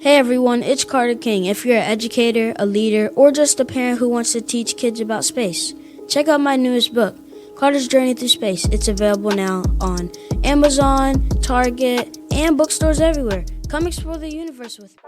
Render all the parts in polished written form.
Hey everyone, it's Carter King. If you're an educator, a leader, or just a parent who wants to teach kids about space, check out my newest book, Carter's Journey Through Space. It's available now on Amazon, Target, and bookstores everywhere. Come explore the universe with me.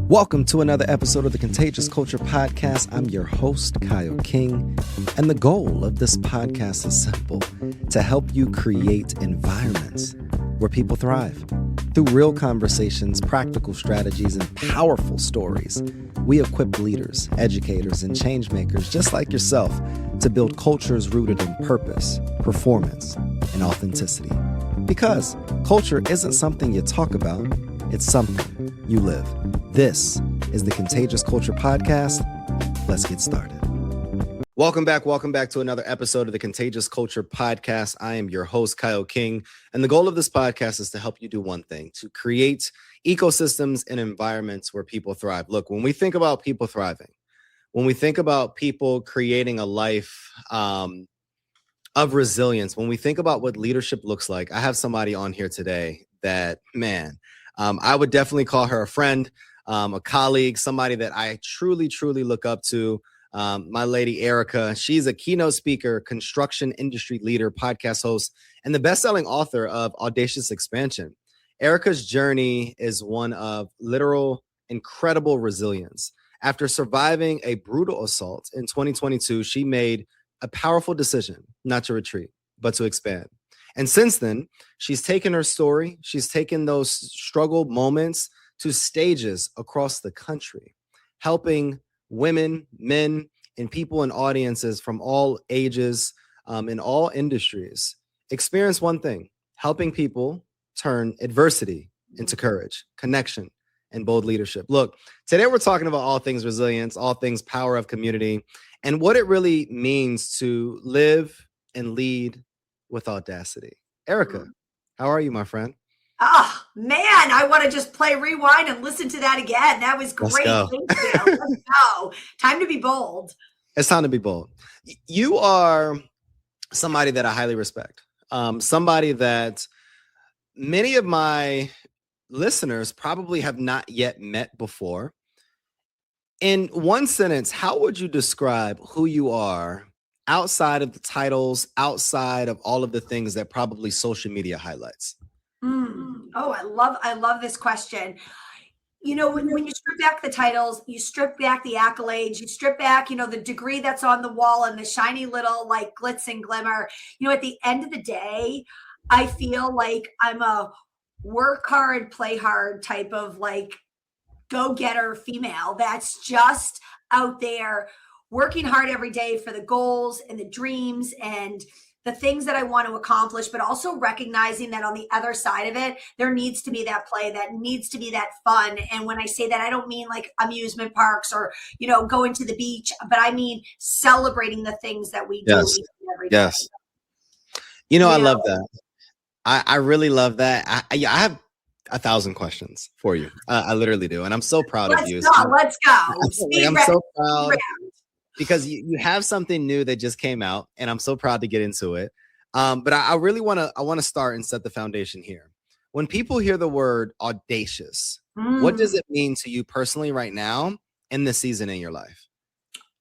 Welcome to another episode of the Contagious Culture Podcast. I'm your host, Kyle King, and the goal of this podcast is simple: to help you create environments where people thrive. Through real conversations, practical strategies, and powerful stories, we equip leaders, educators, and change makers just like yourself to build cultures rooted in purpose, performance, and authenticity. Because culture isn't something you talk about, it's something you live. This is the Contagious Culture Podcast. Let's get started. Welcome back to another episode of the Contagious Culture Podcast. I am your host, Kyle King, and the goal of this podcast is to help you do one thing: to create ecosystems and environments where people thrive. Look, when we think about people thriving, when we think about people creating a life of resilience, when we think about what leadership looks like, I have somebody on here today that, man, I would definitely call her a friend, a colleague, somebody that I truly look up to. My lady, Erika. She's a keynote speaker, construction industry leader, podcast host, and the best-selling author of Audacious Expansion. Erika's journey is one of literal, incredible resilience. After surviving a brutal assault in 2022, she made a powerful decision not to retreat, but to expand. And since then, she's taken her story, she's taken those struggle moments to stages across the country, helping women, men, and people in audiences from all ages, in all industries, experience one thing: helping people turn adversity into courage, connection, and bold leadership. Look, today we're talking about all things resilience, all things power of community, and what it really means to live and lead with audacity. Erika, how are you, my friend? Oh, man, I want to just play rewind and listen to that again. That was great. Let's go. Thank you. Let's go. Time to be bold. It's time to be bold. You are somebody that I highly respect. Somebody that many of my listeners probably have not yet met before. In one sentence, how would you describe who you are outside of the titles, outside of all of the things that probably social media highlights? Oh, I love this question. You know, when you strip back the titles, you strip back the accolades, you strip back, the degree that's on the wall and the shiny little like glitz and glimmer. At the end of the day, I feel like I'm a work hard, play hard type of like go-getter female that's just out there working hard every day for the goals and the dreams and the things that I want to accomplish, but also recognizing that on the other side of it, there needs to be that play, that needs to be that fun. And when I say that, I don't mean like amusement parks or, going to the beach, but I mean celebrating the things that we do every day. Yes. I love that. I really love that. I have 1,000 questions for you. I literally do. And I'm so proud of you. Let's go. I'm so proud. Because you have something new that just came out, and I'm so proud to get into it. But I really want to start and set the foundation here. When people hear the word audacious, what does it mean to you personally right now in this season in your life?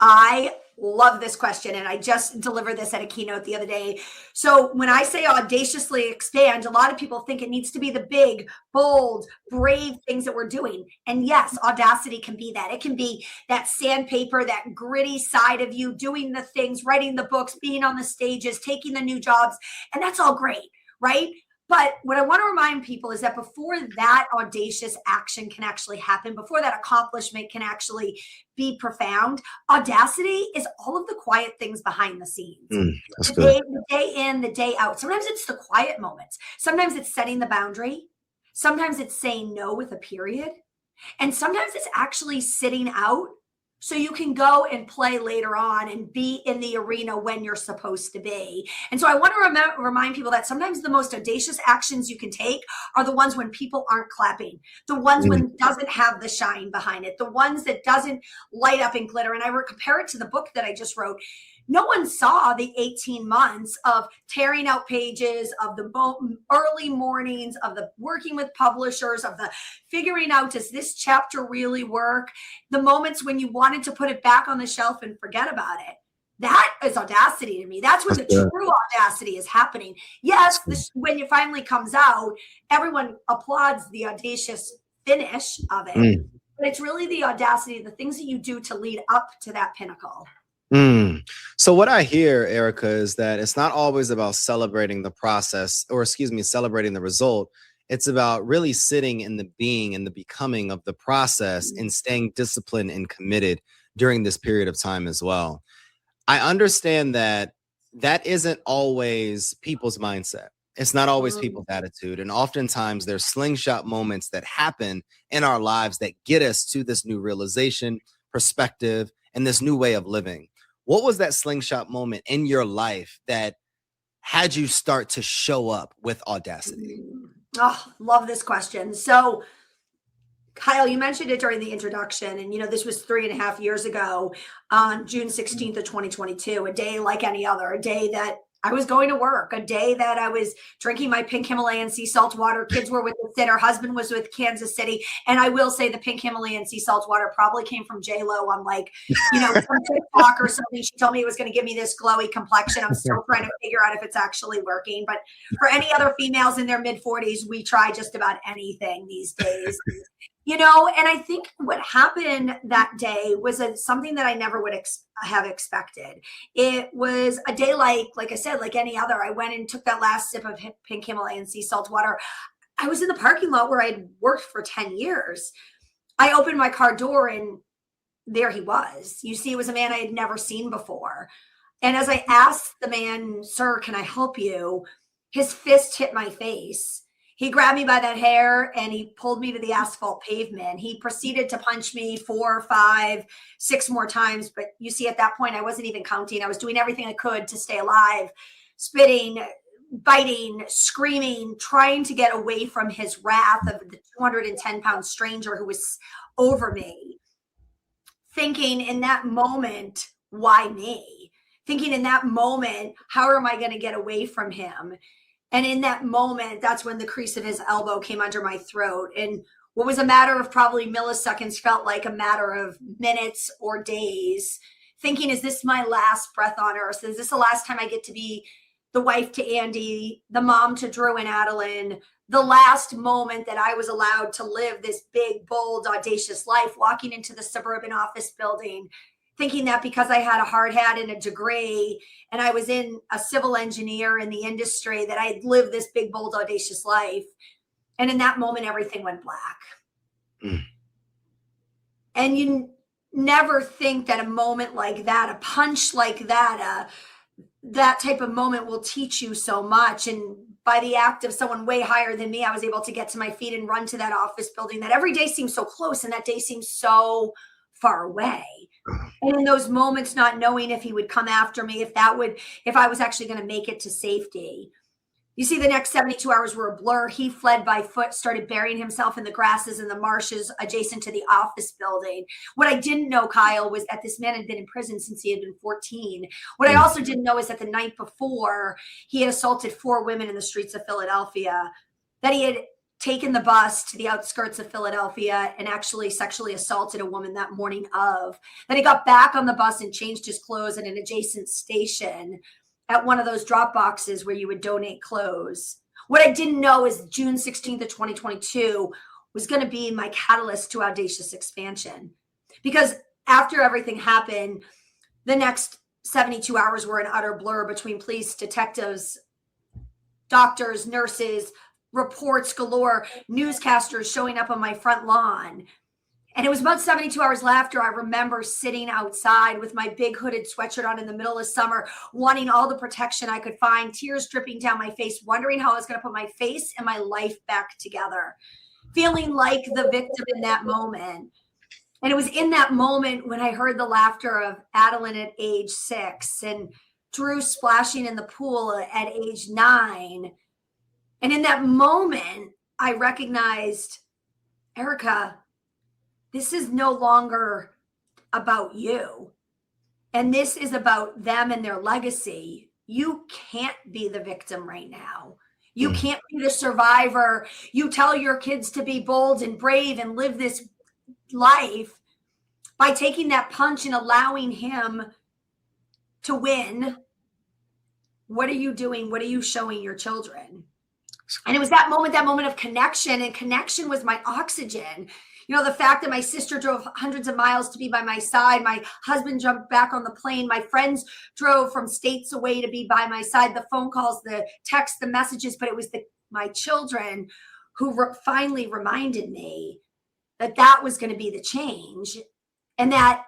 I love this question, and I just delivered this at a keynote the other day. So when I say audaciously expand, a lot of people think it needs to be the big, bold, brave things that we're doing. And yes, audacity can be that. It can be that sandpaper, that gritty side of you, doing the things, writing the books, being on the stages, taking the new jobs, and that's all great, right? But what I want to remind people is that before that audacious action can actually happen, before that accomplishment can actually be profound, audacity is all of the quiet things behind the scenes. The day in, the day out. Sometimes it's the quiet moments. Sometimes it's setting the boundary. Sometimes it's saying no with a period. And sometimes it's actually sitting out so you can go and play later on and be in the arena when you're supposed to be. And so I want to remind people that sometimes the most audacious actions you can take are the ones when people aren't clapping, the ones when it doesn't have the shine behind it, the ones that doesn't light up and glitter. And I would compare it to the book that I just wrote. No one saw the 18 months of tearing out pages, of the early mornings, of the working with publishers, of the figuring out, does this chapter really work? The moments when you wanted to put it back on the shelf and forget about it. That is audacity to me. That's when the true audacity is happening. Yes, when it finally comes out, everyone applauds the audacious finish of it. But it's really the audacity, the things that you do to lead up to that pinnacle. So what I hear, Erika, is that it's not always about celebrating the process, or celebrating the result. It's about really sitting in the being and the becoming of the process and staying disciplined and committed during this period of time as well. I understand that isn't always people's mindset. It's not always people's attitude. And oftentimes there's slingshot moments that happen in our lives that get us to this new realization, perspective, and this new way of living. What was that slingshot moment in your life that had you start to show up with audacity? Oh, love this question. So, Kyle, you mentioned it during the introduction, and this was 3.5 years ago on June 16th of 2022, a day like any other, a day that I was going to work, a day that I was drinking my pink Himalayan sea salt water. Kids were with the sitter, husband was with Kansas City. And I will say the pink Himalayan sea salt water probably came from J-Lo on some TikTok or something. She told me it was going to give me this glowy complexion. I'm still trying to figure out if it's actually working. But for any other females in their mid-40s, we try just about anything these days. And I think what happened that day was something that I never would have expected. It was a day like I said, like any other. I went and took that last sip of pink Himalayan sea salt water. I was in the parking lot where I'd worked for 10 years. I opened my car door and there he was. You see, it was a man I had never seen before. And as I asked the man, "Sir, can I help you?" his fist hit my face. He grabbed me by that hair and he pulled me to the asphalt pavement. He proceeded to punch me 4, 5, 6 more times. But you see, at that point, I wasn't even counting. I was doing everything I could to stay alive, spitting, biting, screaming, trying to get away from his wrath of the 210-pound stranger who was over me. Thinking in that moment, why me? Thinking in that moment, how am I going to get away from him? And in that moment, that's when the crease of his elbow came under my throat. And what was a matter of probably milliseconds felt like a matter of minutes or days. Thinking, is this my last breath on earth? Is this the last time I get to be the wife to Andy, the mom to Drew and Adeline, the last moment that I was allowed to live this big, bold, audacious life, walking into the suburban office building, thinking that because I had a hard hat and a degree and I was in a civil engineer in the industry that I had lived this big, bold, audacious life. And in that moment, everything went black. And you never think that a moment like that, a punch like that, that type of moment will teach you so much. And by the act of someone way higher than me, I was able to get to my feet and run to that office building that every day seems so close and that day seems so far away. And in those moments, not knowing if he would come after me, if I was actually going to make it to safety. You see, the next 72 hours were a blur. He fled by foot, started burying himself in the grasses and the marshes adjacent to the office building. What I didn't know, Kyle, was that this man had been in prison since he had been 14. What I also didn't know is that the night before, he had assaulted 4 women in the streets of Philadelphia, that he had taken the bus to the outskirts of Philadelphia and actually sexually assaulted a woman that morning of. Then he got back on the bus and changed his clothes at an adjacent station at one of those drop boxes where you would donate clothes. What I didn't know is June 16th of 2022 was going to be my catalyst to Audacious Expansion. Because after everything happened, the next 72 hours were an utter blur between police, detectives, doctors, nurses, reports galore, newscasters showing up on my front lawn. And it was about 72 hours after I remember sitting outside with my big hooded sweatshirt on in the middle of summer, wanting all the protection I could find, tears dripping down my face, wondering how I was going to put my face and my life back together, feeling like the victim in that moment. And it was in that moment when I heard the laughter of Adeline at age 6 and Drew splashing in the pool at age 9. And in that moment, I recognized, Erika, this is no longer about you. and this is about them and their legacy, you can't be the victim right now. You can't be the survivor. You tell your kids to be bold and brave and live this life by taking that punch and allowing him to win. What are you doing? What are you showing your children? And it was that moment of connection, and connection was my oxygen. The fact that my sister drove hundreds of miles to be by my side, my husband jumped back on the plane, my friends drove from states away to be by my side, the phone calls, the texts, the messages, but it was my children who finally reminded me that was going to be the change. And that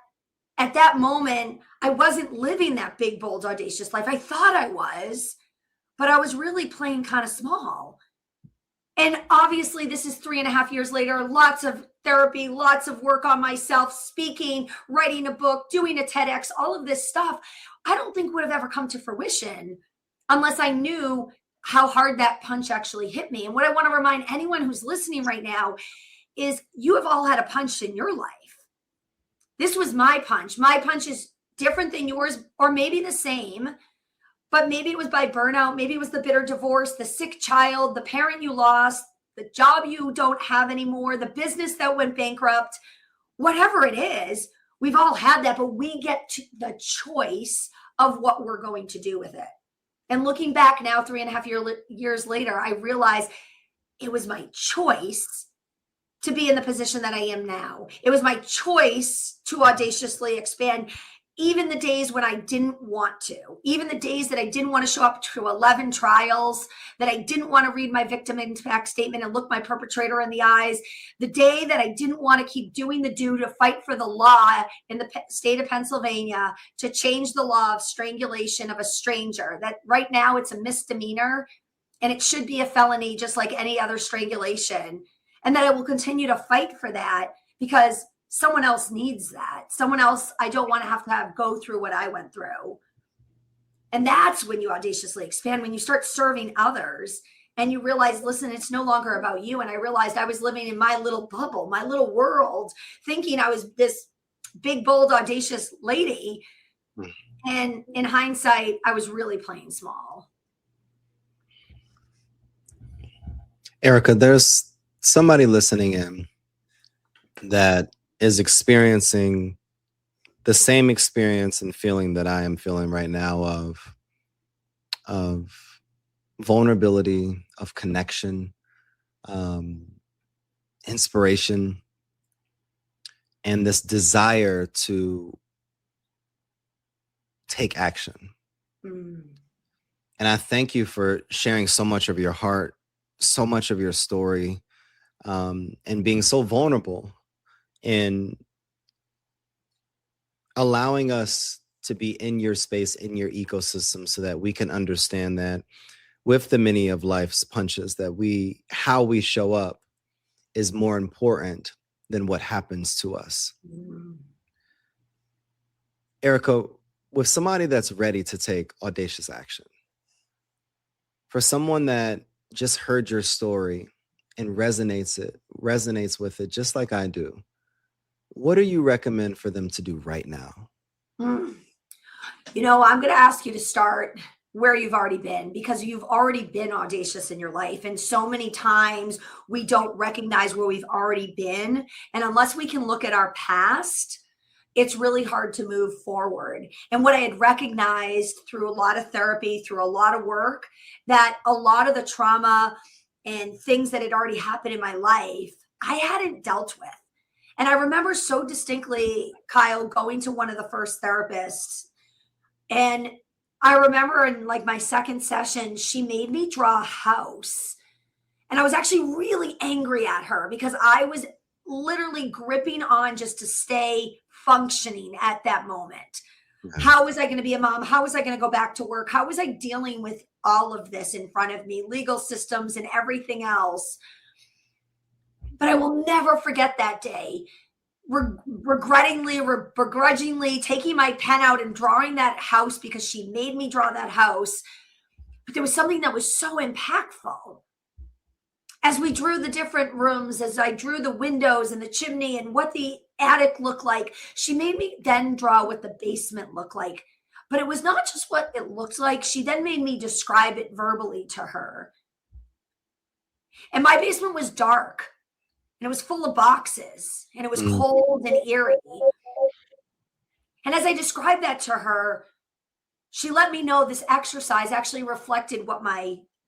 at that moment, I wasn't living that big, bold, audacious life. I thought I was, but I was really playing kind of small. And obviously, this is 3.5 years later, lots of therapy, lots of work on myself, speaking, writing a book, doing a TEDx, all of this stuff, I don't think would have ever come to fruition unless I knew how hard that punch actually hit me. And what I want to remind anyone who's listening right now is you have all had a punch in your life. This was my punch. My punch is different than yours, or maybe the same. But maybe it was by burnout. Maybe it was the bitter divorce, the sick child, the parent you lost, the job you don't have anymore, the business that went bankrupt, whatever it is, we've all had that, but we get to the choice of what we're going to do with it. And looking back now, 3.5 years later, I realized it was my choice to be in the position that I am now. It was my choice to audaciously expand. Even the days when I didn't want to, even the days that I didn't want to show up to 11 trials, that I didn't want to read my victim impact statement and look my perpetrator in the eyes, the day that I didn't want to keep doing the do to fight for the law in the state of Pennsylvania to change the law of strangulation of a stranger, that right now it's a misdemeanor and it should be a felony just like any other strangulation. And that I will continue to fight for that because someone else needs that. Someone else, I don't want to have go through what I went through. And that's when you audaciously expand, when you start serving others and you realize, listen, it's no longer about you. And I realized I was living in my little bubble, my little world, thinking I was this big, bold, audacious lady. And in hindsight, I was really playing small. Erika, there's somebody listening in that is experiencing the same experience and feeling that I am feeling right now of vulnerability, of connection, inspiration, and this desire to take action. And I thank you for sharing so much of your heart, so much of your story, and being so vulnerable in allowing us to be in your space, in your ecosystem, so that we can understand that with the many of life's punches, that how we show up is more important than what happens to us. Erika, with somebody that's ready to take audacious action, for someone that just heard your story and resonates with it just like I do, what do you recommend for them to do right now? I'm going to ask you to start where you've already been, because you've already been audacious in your life. And so many times we don't recognize where we've already been. And unless we can look at our past, it's really hard to move forward. And what I had recognized through a lot of therapy, through a lot of work, that a lot of the trauma and things that had already happened in my life, I hadn't dealt with. And I remember so distinctly, Kyle, going to one of the first therapists. And I remember in like my second session, she made me draw a house. And I was actually really angry at her because I was literally gripping on just to stay functioning at that moment. How was I going to be a mom? How was I going to go back to work? How was I dealing with all of this in front of me, legal systems and everything else? But I will never forget that day, begrudgingly taking my pen out and drawing that house because she made me draw that house. But there was something that was so impactful. As we drew the different rooms, as I drew the windows and the chimney and what the attic look like. She made me then draw what the basement looked like. But it was not just what it looked like. She then made me describe it verbally to her. And my basement was dark, and it was full of boxes, and it was cold and eerie. And as I described that to her, she let me know this exercise actually reflected what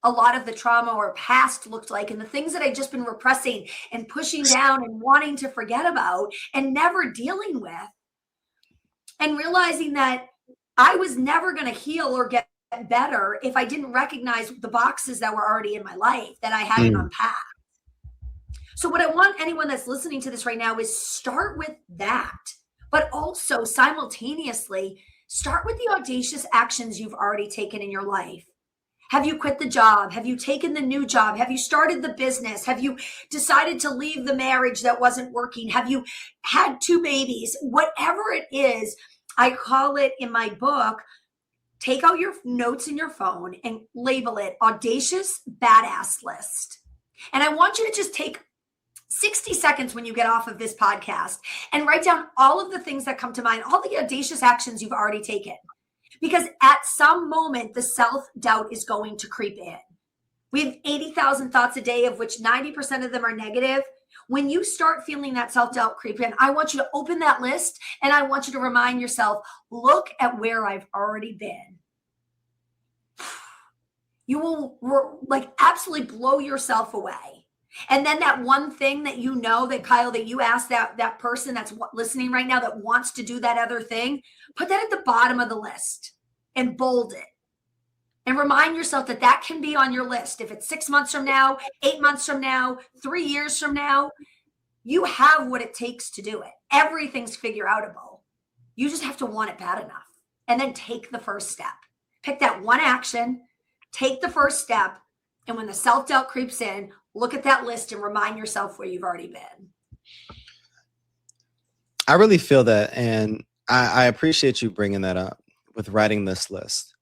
a lot of the trauma or past looked like, and the things that I'd just been repressing and pushing down and wanting to forget about and never dealing with. And realizing that I was never going to heal or get better if I didn't recognize the boxes that were already in my life that I hadn't unpacked. So what I want anyone that's listening to this right now is start with that, but also simultaneously start with the audacious actions you've already taken in your life. Have you quit the job? Have you taken the new job? Have you started the business? Have you decided to leave the marriage that wasn't working? Have you had 2 babies? Whatever it is, I call it in my book, take out your notes in your phone and label it Audacious Badass List. And I want you to just take 60 seconds when you get off of this podcast and write down all of the things that come to mind, all the audacious actions you've already taken. Because at some moment, the self-doubt is going to creep in. We have 80,000 thoughts a day, of which 90% of them are negative. When you start feeling that self-doubt creep in, I want you to open that list and I want you to remind yourself, look at where I've already been. You will absolutely blow yourself away. And then that one thing that you know that, Kyle, that you asked that person that's listening right now that wants to do that other thing, put that at the bottom of the list and bold it. And remind yourself that that can be on your list. If it's 6 months from now, 8 months from now, 3 years from now, you have what it takes to do it. Everything's figure outable. You just have to want it bad enough. And then take the first step. Pick that one action, take the first step. And when the self-doubt creeps in, look at that list and remind yourself where you've already been. I really feel that. And I appreciate you bringing that up with writing this list.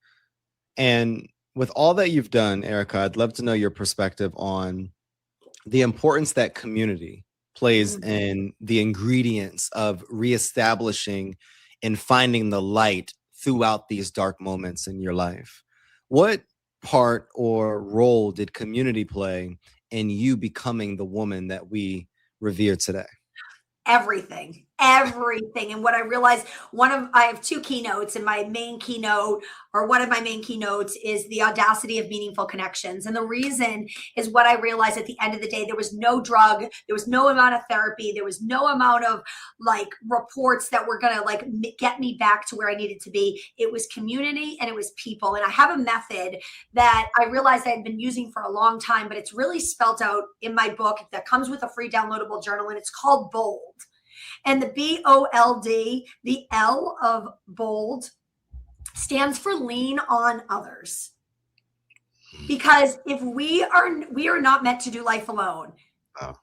And with all that you've done, Erika, I'd love to know your perspective on the importance that community plays in the ingredients of reestablishing and finding the light throughout these dark moments in your life. What part or role did community play in you becoming the woman that we revere today? Everything. And what I realized, I have 2 keynotes, and my main keynote, or one of my main keynotes, is the audacity of meaningful connections. And the reason is what I realized at the end of the day, there was no drug, there was no amount of therapy, there was no amount of reports that were going to get me back to where I needed to be. It was community and it was people. And I have a method that I realized I had been using for a long time, but it's really spelled out in my book that comes with a free downloadable journal, and it's called BOLD. And the BOLD, the L of bold, stands for lean on others. Because if we are not meant to do life alone. Oh.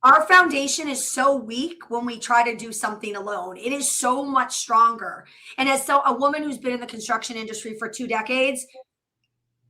Our foundation is so weak when we try to do something alone. It is so much stronger. And as a woman who's been in the construction industry for 2 decades,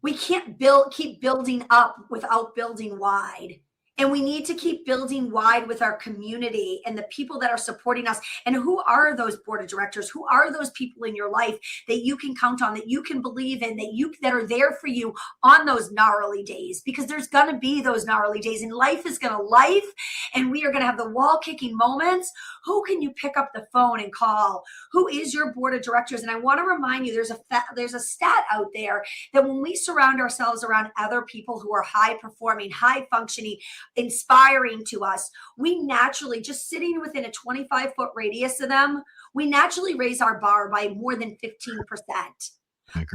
we can't keep building up without building wide. And we need to keep building wide with our community and the people that are supporting us. And who are those board of directors? Who are those people in your life that you can count on, that you can believe in, that are there for you on those gnarly days? Because there's going to be those gnarly days, and life is going to life, and we are going to have the wall kicking moments. Who can you pick up the phone and call? Who is your board of directors? And I want to remind you, there's a stat out there that when we surround ourselves around other people who are high performing, high functioning, inspiring to us, we naturally, just sitting within a 25-foot radius of them, we naturally raise our bar by more than 15%.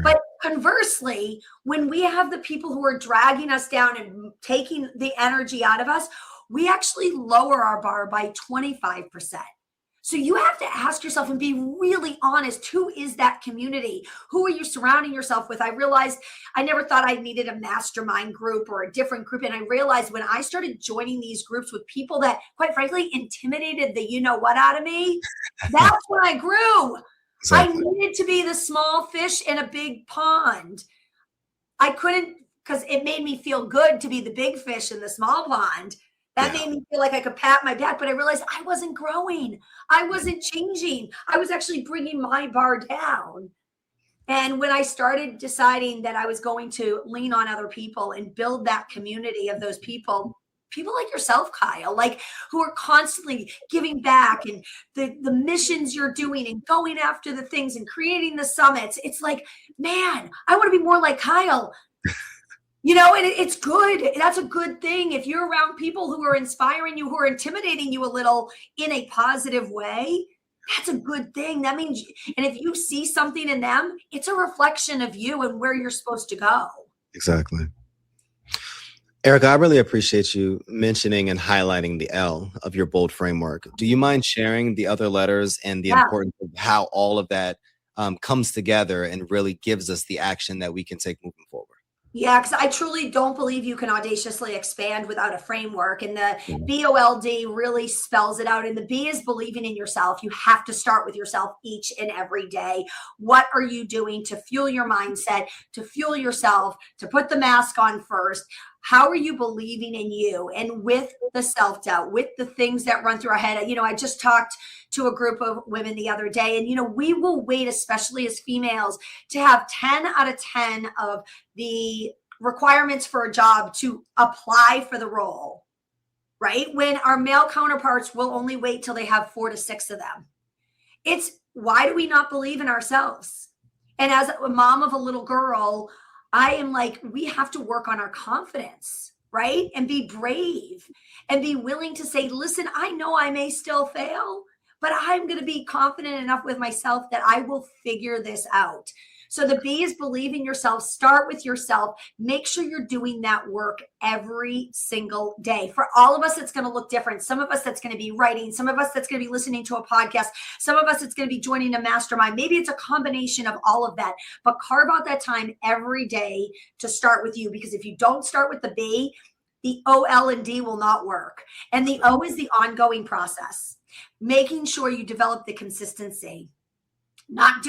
But conversely, when we have the people who are dragging us down and taking the energy out of us, we actually lower our bar by 25%. So you have to ask yourself and be really honest. Who is that community? Who are you surrounding yourself with? I realized I never thought I needed a mastermind group or a different group. And I realized when I started joining these groups with people that, quite frankly, intimidated the you-know-what out of me, that's when I grew. Exactly. I needed to be the small fish in a big pond. I couldn't, because it made me feel good to be the big fish in the small pond. That made me feel like I could pat my back, but I realized I wasn't growing. I wasn't changing. I was actually bringing my bar down. And when I started deciding that I was going to lean on other people and build that community of those people like yourself, Kyle, like who are constantly giving back, and the missions you're doing and going after the things and creating the summits, it's like, man, I want to be more like Kyle. And it's good. That's a good thing. If you're around people who are inspiring you, who are intimidating you a little in a positive way, that's a good thing. That means, and if you see something in them, it's a reflection of you and where you're supposed to go. Exactly. Erika, I really appreciate you mentioning and highlighting the L of your BOLD framework. Do you mind sharing the other letters and the importance of how all of that comes together and really gives us the action that we can take moving forward? Yeah, because I truly don't believe you can audaciously expand without a framework. And the BOLD really spells it out. And the B is believing in yourself. You have to start with yourself each and every day. What are you doing to fuel your mindset, to fuel yourself, to put the mask on first? How are you believing in you? And with the self-doubt, with the things that run through our head, I just talked to a group of women the other day, and, we will wait, especially as females, to have 10 out of 10 of the requirements for a job to apply for the role, right? When our male counterparts will only wait till they have 4 to 6 of them. It's why do we not believe in ourselves? And as a mom of a little girl, I am like, we have to work on our confidence, right? And be brave and be willing to say, listen, I know I may still fail, but I'm going to be confident enough with myself that I will figure this out. So the B is believe in yourself. Start with yourself. Make sure you're doing that work every single day. For all of us, it's going to look different. Some of us, that's going to be writing. Some of us, that's going to be listening to a podcast. Some of us, it's going to be joining a mastermind. Maybe it's a combination of all of that. But carve out that time every day to start with you. Because if you don't start with the B, the O, L, and D will not work. And the O is the ongoing process. Making sure you develop the consistency. Not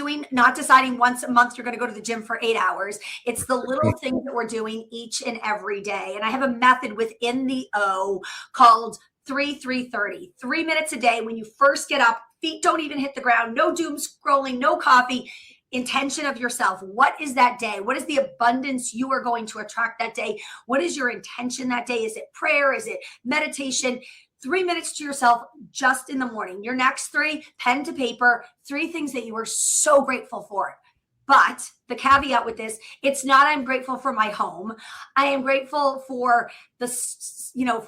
deciding once a month you're going to go to the gym for 8 hours. It's the little things that we're doing each and every day. And I have a method within the O called 3-3-30. 3 minutes a day when you first get up, feet don't even hit the ground, no doom scrolling, no coffee. Intention of yourself. What is that day? What is the abundance you are going to attract that day? What is your intention that day? Is it prayer? Is it meditation? 3 minutes to yourself just in the morning. Your next 3, pen to paper, 3 things that you are so grateful for. But the caveat with this, it's not I'm grateful for my home. I am grateful for the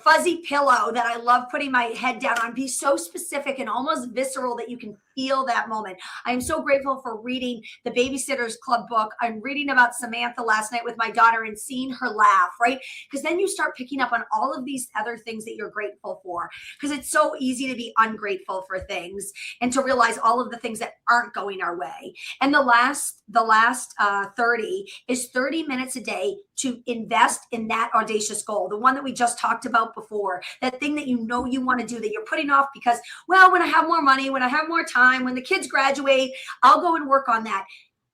fuzzy pillow that I love putting my head down on. Be so specific and almost visceral that you can feel that moment. I am so grateful for reading the Babysitter's Club book. I'm reading about Samantha last night with my daughter and seeing her laugh, right? Because then you start picking up on all of these other things that you're grateful for. Because it's so easy to be ungrateful for things and to realize all of the things that aren't going our way. And the last 30 is 30 minutes a day to invest in that audacious goal, the one that we just talked about before, that thing that you want to do that you're putting off because, well, when I have more money, when I have more time, when the kids graduate, I'll go and work on that.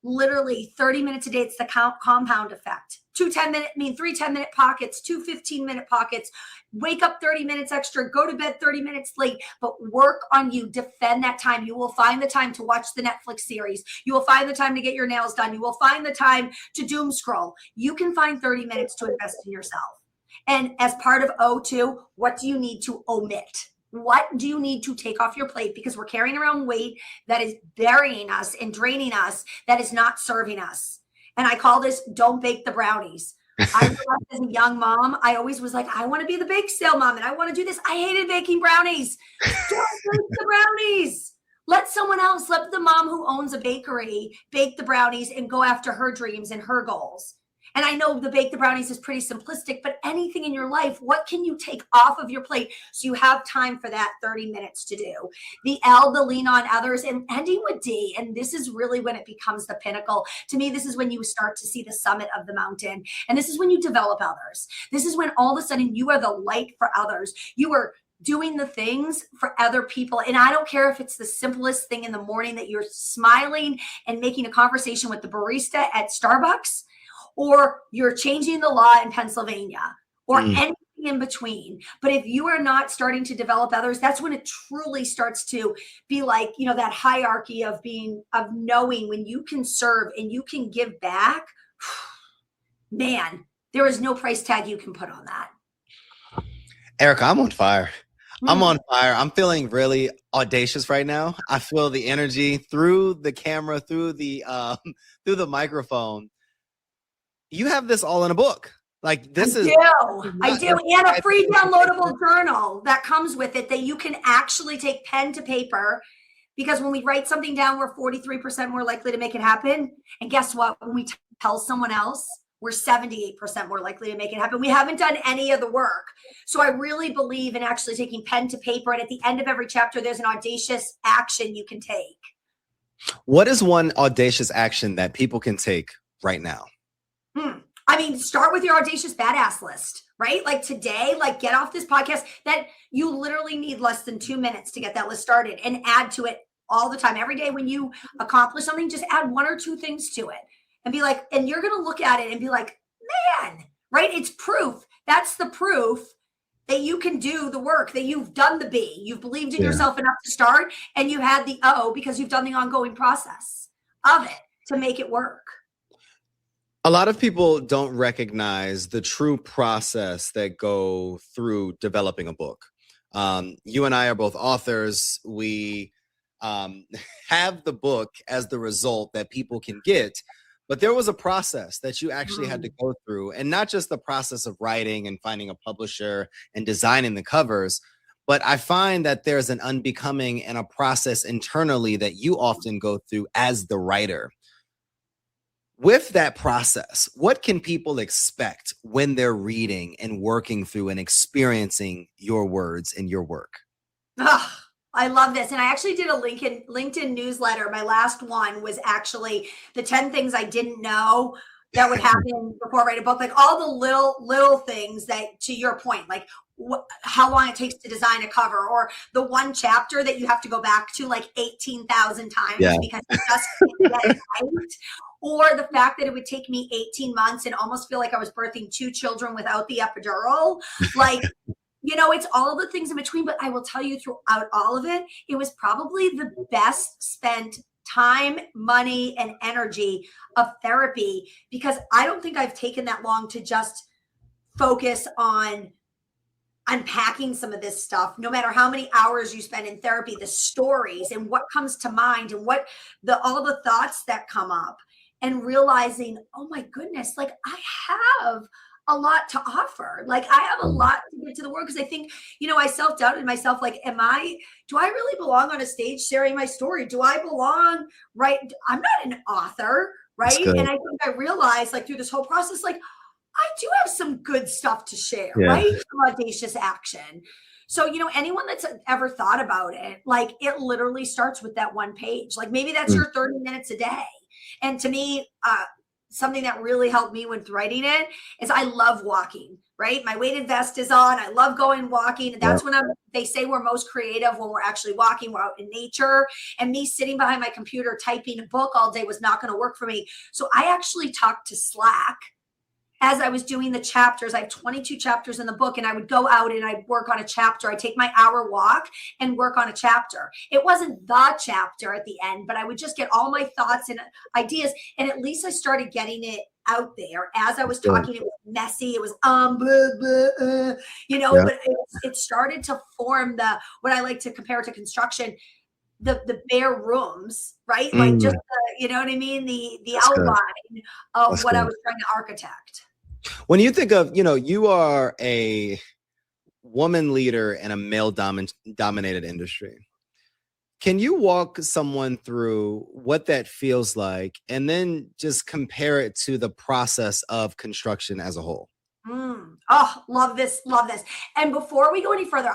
Literally 30 minutes a day. It's the compound effect. 3 10-minute pockets, 2 15-minute pockets. Wake up 30 minutes extra, go to bed 30 minutes late, but work on you. Defend that time. You will find the time to watch the Netflix series. You will find the time to get your nails done. You will find the time to doom scroll. You can find 30 minutes to invest in yourself. And as part of O2, what do you need to omit? What do you need to take off your plate? Because we're carrying around weight that is burying us and draining us, that is not serving us. And I call this don't bake the brownies. I realized as a young mom, I always was like, I want to be the bake sale mom and I want to do this. I hated baking brownies. Don't bake the brownies. Let someone else, let the mom who owns a bakery bake the brownies and go after her dreams and her goals. And I know the bake the brownies is pretty simplistic, but anything in your life, what can you take off of your plate so you have time for that 30 minutes to do? The L, the lean on others, and ending with D. And this is really when it becomes the pinnacle. To me, this is when you start to see the summit of the mountain. And this is when you develop others. This is when all of a sudden you are the light for others. You are doing the things for other people. And I don't care if it's the simplest thing in the morning that you're smiling and making a conversation with the barista at Starbucks, or you're changing the law in Pennsylvania, or anything in between. But if you are not starting to develop others, that's when it truly starts to be like, that hierarchy of knowing when you can serve and you can give back. Man, there is no price tag you can put on that. Erika, I'm on fire. I'm on fire. I'm feeling really audacious right now. I feel the energy through the camera, through the microphone. You have this all in a book. Like this is. I do. And a free downloadable journal that comes with it that you can actually take pen to paper, because when we write something down, we're 43% more likely to make it happen. And guess what? When we tell someone else, we're 78% more likely to make it happen. We haven't done any of the work. So I really believe in actually taking pen to paper. And at the end of every chapter, there's an audacious action you can take. What is one audacious action that people can take right now? I mean, start with your audacious badass list, right? Like today, get off this podcast that you literally need less than 2 minutes to get that list started, and add to it all the time. Every day when you accomplish something, just add 1 or 2 things to it and be like, and you're going to look at it and be like, man, right? It's proof. That's the proof that you can do the work, that you've done the B. You've believed in yourself enough to start, and you had the O because you've done the ongoing process of it to make it work. A lot of people don't recognize the true process that go through developing a book. You and I are both authors. We have the book as the result that people can get, but there was a process that you actually had to go through, and not just the process of writing and finding a publisher and designing the covers, but I find that there's an unbecoming and a process internally that you often go through as the writer. With that process, what can people expect when they're reading and working through and experiencing your words and your work? Oh, I love this. And I actually did a LinkedIn newsletter. My last one was actually the 10 things I didn't know that would happen before I write a book. Like all the little things that, to your point, like how long it takes to design a cover, or the one chapter that you have to go back to 18,000 times because you just can't get it right. Or the fact that it would take me 18 months and almost feel like I was birthing 2 children without the epidural. It's all the things in between. But I will tell you, throughout all of it, it was probably the best spent time, money, and energy of therapy, because I don't think I've taken that long to just focus on unpacking some of this stuff. No matter how many hours you spend in therapy, the stories and what comes to mind and all the thoughts that come up, and realizing, oh my goodness, I have a lot to offer. I have a lot to give to the world, because I think, I self-doubted myself. Do I really belong on a stage sharing my story? Do I belong, right? I'm not an author, right? And I think I realized through this whole process, I do have some good stuff to share, right? Some audacious action. So, anyone that's ever thought about it, it literally starts with that one page. Maybe that's your 30 minutes a day. And to me, something that really helped me with writing it is I love walking, right? My weighted vest is on. I love going walking. And that's when they say we're most creative, when we're actually walking, we're out in nature. And me sitting behind my computer typing a book all day was not going to work for me. So I actually talked to Slack as I was doing the chapters. I have 22 chapters in the book, and I would go out and I'd work on a chapter. I'd take my hour walk and work on a chapter. It wasn't the chapter at the end, but I would just get all my thoughts and ideas. And at least I started getting it out there. As I was talking, it was messy. It was, blah, blah, but it started to form what I like to compare to construction, the bare rooms, right? Just you know what I mean? The outline of what I was trying to architect. When you think of, you are a woman leader in a male dominated industry. Can you walk someone through what that feels like, and then just compare it to the process of construction as a whole? Oh, love this. And before we go any further,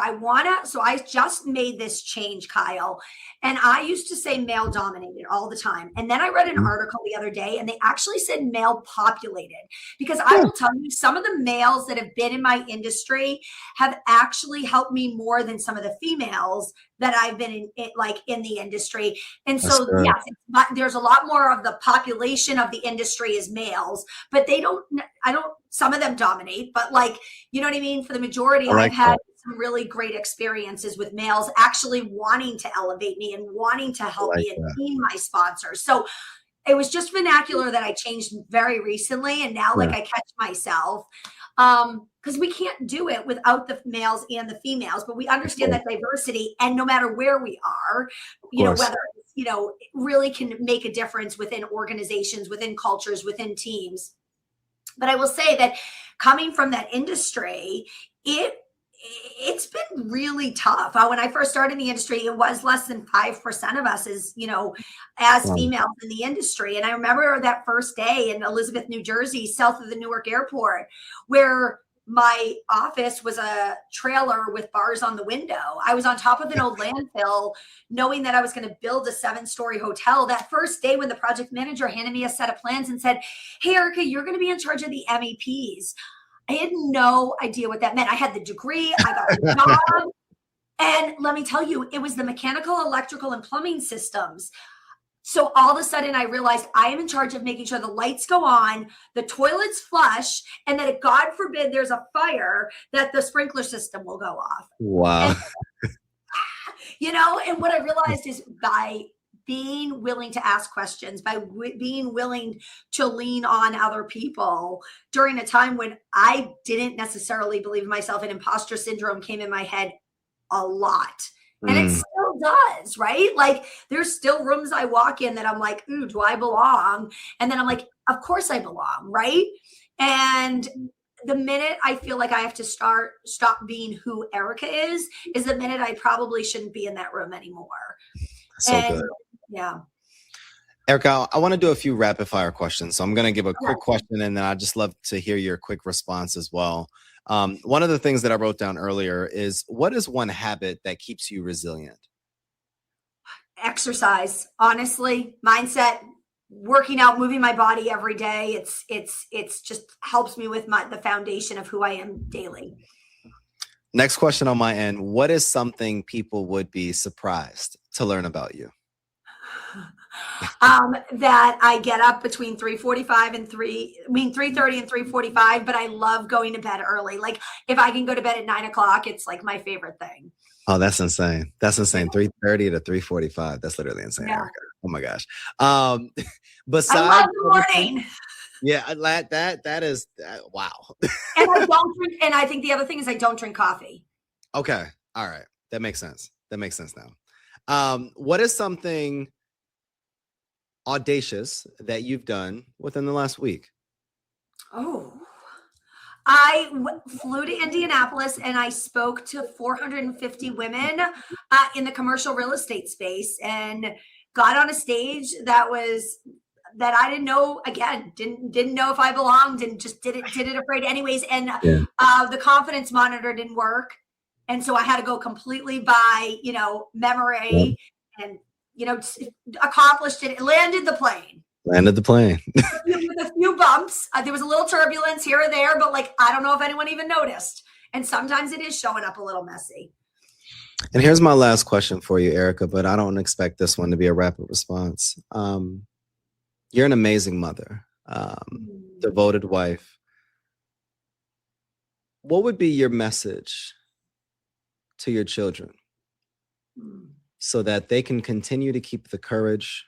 so I just made this change, Kyle. And I used to say male dominated all the time. And then I read an article the other day, and they actually said male populated, because I will tell you, some of the males that have been in my industry have actually helped me more than some of the females that I've been in the industry. And That's so, good. yes, there's a lot more of the population of the industry is males, but some of them dominate, but you know what I mean? For the majority, I like I've had that. some really great experiences with males actually wanting to elevate me and wanting to help like me and that. being my sponsors. So it was just vernacular that I changed very recently. And now I catch myself because we can't do it without the males and the females, but we understand that diversity, and no matter where we are, whether it really can make a difference within organizations, within cultures, within teams. But I will say that coming from that industry, it's been really tough. When I first started in the industry, it was less than 5% of us as females in the industry. And I remember that first day in Elizabeth, New Jersey, south of the Newark airport, where my office was a trailer with bars on the window. I was on top of an old landfill, knowing that I was going to build a 7-story hotel. That first day when the project manager handed me a set of plans and said, "Hey, Erika, you're going to be in charge of the MEPs." I had no idea what that meant. I had the degree, I got the job. And let me tell you, it was the mechanical, electrical, and plumbing systems. So all of a sudden I realized I am in charge of making sure the lights go on, the toilets flush, and that if God forbid there's a fire, that the sprinkler system will go off. Wow. And what I realized is by being willing to ask questions, by being willing to lean on other people during a time when I didn't necessarily believe in myself, and imposter syndrome came in my head a lot. And it still does, right? There's still rooms I walk in that I'm like, ooh, do I belong? And then I'm like, of course I belong, right? And the minute I feel like I have to stop being who Erika is the minute I probably shouldn't be in that room anymore. So good. Yeah. Erika, I want to do a few rapid fire questions. So I'm going to give a quick question, and then I'd just love to hear your quick response as well. One of the things that I wrote down earlier is, what is one habit that keeps you resilient? Exercise, honestly, mindset, working out, moving my body every day. It's just helps me with the foundation of who I am daily. Next question on my end. What is something people would be surprised to learn about you? That I get up between 3:30 and 3:45, but I love going to bed early. If I can go to bed at 9:00, it's my favorite thing. Oh, that's insane. That's insane. 3:30 to 3:45. That's literally insane, Erika. Oh my gosh. Besides, I love the morning. Yeah, that is wow. And I don't drink, and I think the other thing is I don't drink coffee. Okay. All right. That makes sense. That makes sense now. What is something audacious that you've done within the last week? Oh, I flew to Indianapolis and I spoke to 450 women in the commercial real estate space, and got on a stage that I didn't know, again, didn't know if I belonged, and just did it afraid anyways. And the confidence monitor didn't work. And so I had to go completely by, memory, and, accomplished it. Landed the plane. With a few bumps. There was a little turbulence here or there, but I don't know if anyone even noticed. And sometimes it is showing up a little messy. And here's my last question for you, Erika, but I don't expect this one to be a rapid response. You're an amazing mother, devoted wife. What would be your message to your children so that they can continue to keep the courage,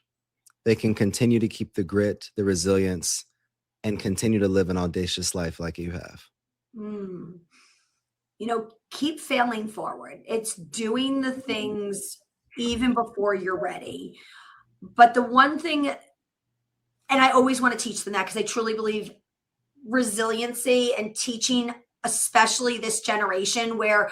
they can continue to keep the grit, the resilience, and continue to live an audacious life like you have? Keep failing forward. It's doing the things even before you're ready. But the one thing, and I always want to teach them that, because I truly believe resiliency and teaching, especially this generation where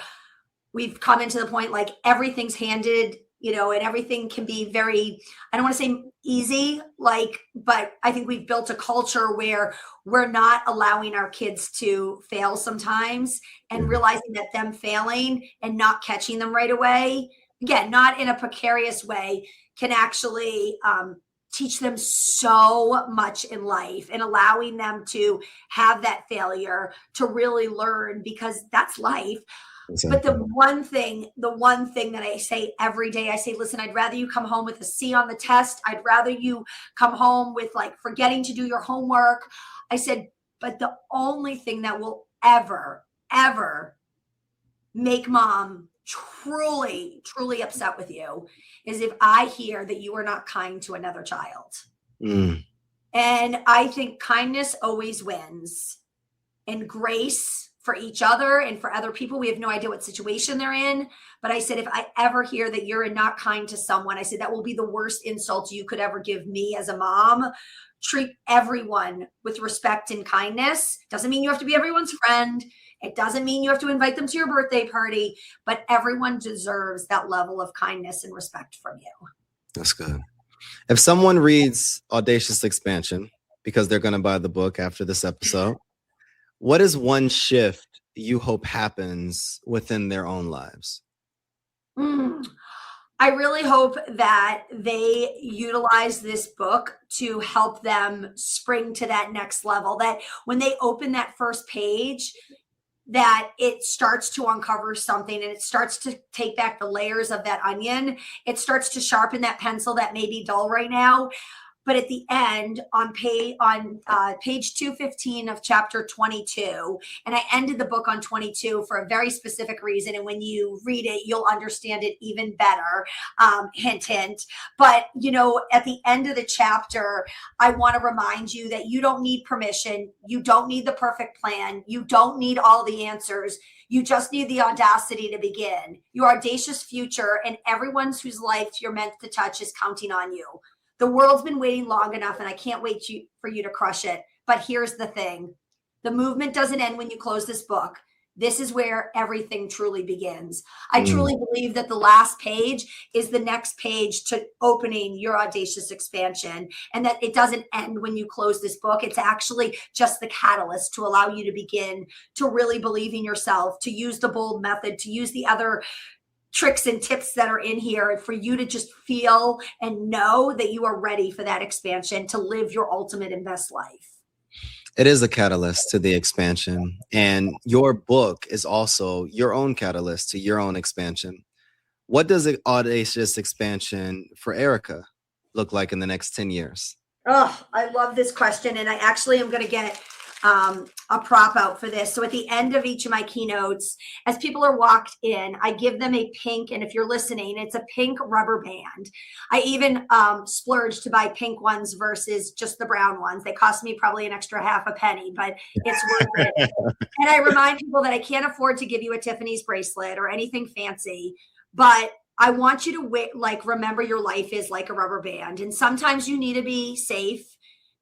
we've come into the point everything's handed, and everything can be very, I don't want to say easy, but I think we've built a culture where we're not allowing our kids to fail sometimes, and realizing that them failing and not catching them right away, again, not in a precarious way, can actually teach them so much in life, and allowing them to have that failure to really learn, because that's life. But the one thing that I say every day, I say, listen, I'd rather you come home with a C on the test. I'd rather you come home with like forgetting to do your homework. I said, but the only thing that will ever make mom truly upset with you is if I hear that you are not kind to another child. And I think kindness always wins, and grace for each other and for other people. We have no idea what situation they're in. But I said, if I ever hear that you're not kind to someone, I said, that will be the worst insult you could ever give me as a mom. Treat everyone with respect and kindness. Doesn't mean you have to be everyone's friend. It doesn't mean you have to invite them to your birthday party, but everyone deserves that level of kindness and respect from you. That's good. If someone reads Audacious Expansion, because they're going to buy the book after this episode, what is one shift you hope happens within their own lives? I really hope that they utilize this book to help them spring to that next level, that when they open that first page, that it starts to uncover something and it starts to take back the layers of that onion. It starts to sharpen that pencil that may be dull right now. But at the end, on page 215 of chapter 22, and I ended the book on 22 for a very specific reason. And when you read it, you'll understand it even better. Hint, hint. But, at the end of the chapter, I want to remind you that you don't need permission. You don't need the perfect plan. You don't need all the answers. You just need the audacity to begin. Your audacious future and everyone whose life you're meant to touch is counting on you. The world's been waiting long enough, and I can't wait for you to crush it. But here's the thing. The movement doesn't end when you close this book. This is where everything truly begins. I truly believe that the last page is the next page to opening your audacious expansion, and that it doesn't end when you close this book. It's actually just the catalyst to allow you to begin to really believe in yourself, to use the bold method, to use the other tricks and tips that are in here, for you to just feel and know that you are ready for that expansion to live your ultimate and best life. It is a catalyst to the expansion, and your book is also your own catalyst to your own expansion. What does an audacious expansion for Erika look like in the next 10 years? Oh, I love this question. And I actually am going to get a prop out for this. So at the end of each of my keynotes, as people are walked in, I give them a pink, and if you're listening, it's a pink rubber band. I even splurged to buy pink ones versus just the brown ones. They cost me probably an extra half a penny, but it's worth it. And I remind people that I can't afford to give you a Tiffany's bracelet or anything fancy, but I want you to remember your life is like a rubber band. And sometimes you need to be safe.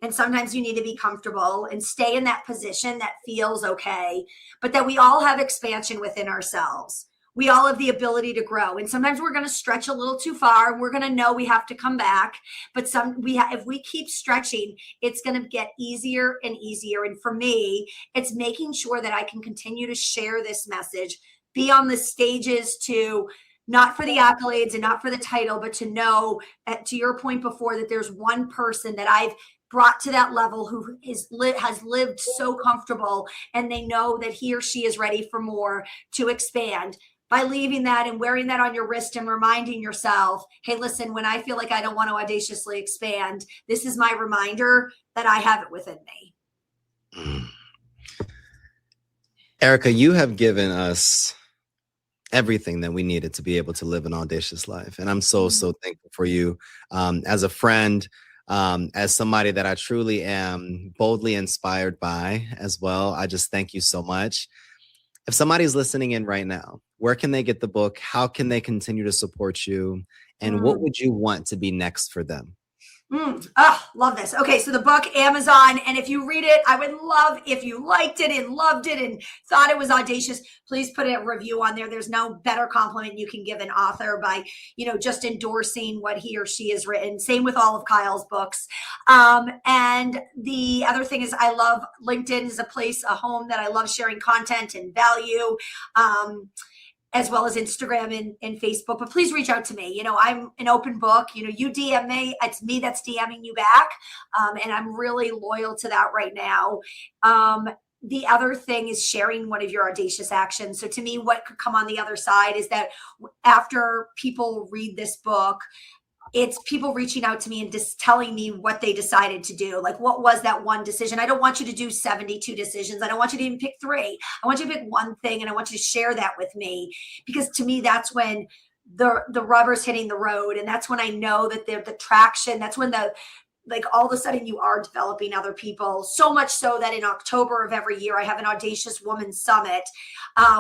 And sometimes you need to be comfortable and stay in that position that feels okay, but that we all have expansion within ourselves. We all have the ability to grow. And sometimes we're going to stretch a little too far, and we're going to know we have to come back. But if we keep stretching, it's going to get easier and easier. And for me, it's making sure that I can continue to share this message, be on the stages to, not for the accolades and not for the title, but to know, to your point before, that there's one person that I've brought to that level who has lived so comfortable, and they know that he or she is ready for more, to expand by leaving that and wearing that on your wrist and reminding yourself, hey, listen, when I feel like I don't want to audaciously expand, this is my reminder that I have it within me. Erika, you have given us everything that we needed to be able to live an audacious life. And I'm so thankful for you as a friend, as somebody that I truly am boldly inspired by as well. I just thank you so much. If somebody's listening in right now, where can they get the book? How can they continue to support you? And what would you want to be next for them? Oh, love this. Okay, so the book, Amazon, and if you read it, I would love if you liked it and loved it and thought it was audacious, please put a review on there. There's no better compliment you can give an author by, just endorsing what he or she has written. Same with all of Kyle's books. And the other thing is, I love LinkedIn is a home that I love sharing content and value. As well as Instagram and Facebook, but please reach out to me. I'm an open book. You DM me, it's me that's DMing you back. And I'm really loyal to that right now. the other thing is sharing one of your audacious actions. So to me, what could come on the other side is that after people read this book, it's people reaching out to me and just telling me what they decided to do. Like, what was that one decision? I don't want you to do 72 decisions. I don't want you to even pick 3. I want you to pick one thing, and I want you to share that with me, because to me, that's when the rubber's hitting the road. And that's when I know that the traction, that's when like all of a sudden you are developing other people, so much so that in October of every year, I have an Audacious Woman Summit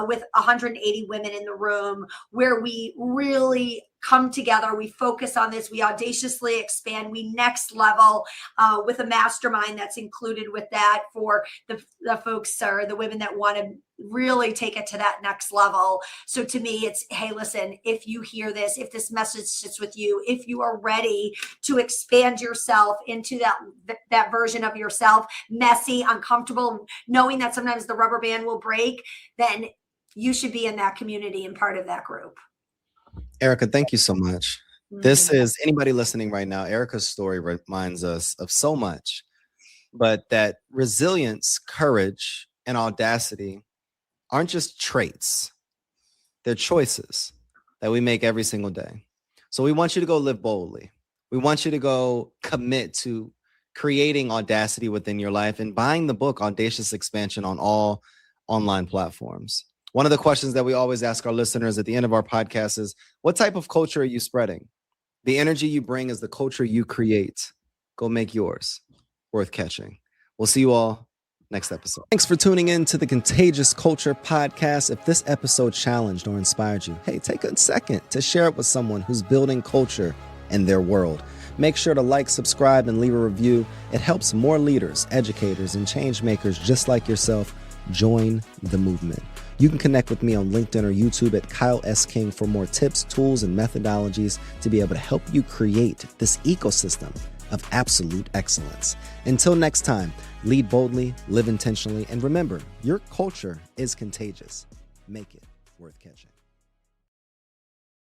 with 180 women in the room, where we really come together. We focus on this. We audaciously expand. We next level with a mastermind that's included with that for the folks or the women that want to really take it to that next level. So to me, it's, hey, listen, if you hear this, if this message sits with you, if you are ready to expand yourself into that version of yourself, messy, uncomfortable, knowing that sometimes the rubber band will break, then you should be in that community and part of that group. Erika, thank you so much. This is, anybody listening right now, Erika's story reminds us of so much, but that resilience, courage, and audacity aren't just traits. They're choices that we make every single day. So we want you to go live boldly. We want you to go commit to creating audacity within your life and buying the book, Audacious Expansion, on all online platforms. One of the questions that we always ask our listeners at the end of our podcast is, what type of culture are you spreading? The energy you bring is the culture you create. Go make yours worth catching. We'll see you all next episode. Thanks for tuning in to the Contagious Culture Podcast. If this episode challenged or inspired you, hey, take a second to share it with someone who's building culture in their world. Make sure to like, subscribe, and leave a review. It helps more leaders, educators, and change makers just like yourself join the movement. You can connect with me on LinkedIn or YouTube at Kyle S. King for more tips, tools, and methodologies to be able to help you create this ecosystem of absolute excellence. Until next time, lead boldly, live intentionally, and remember, your culture is contagious. Make it worth catching.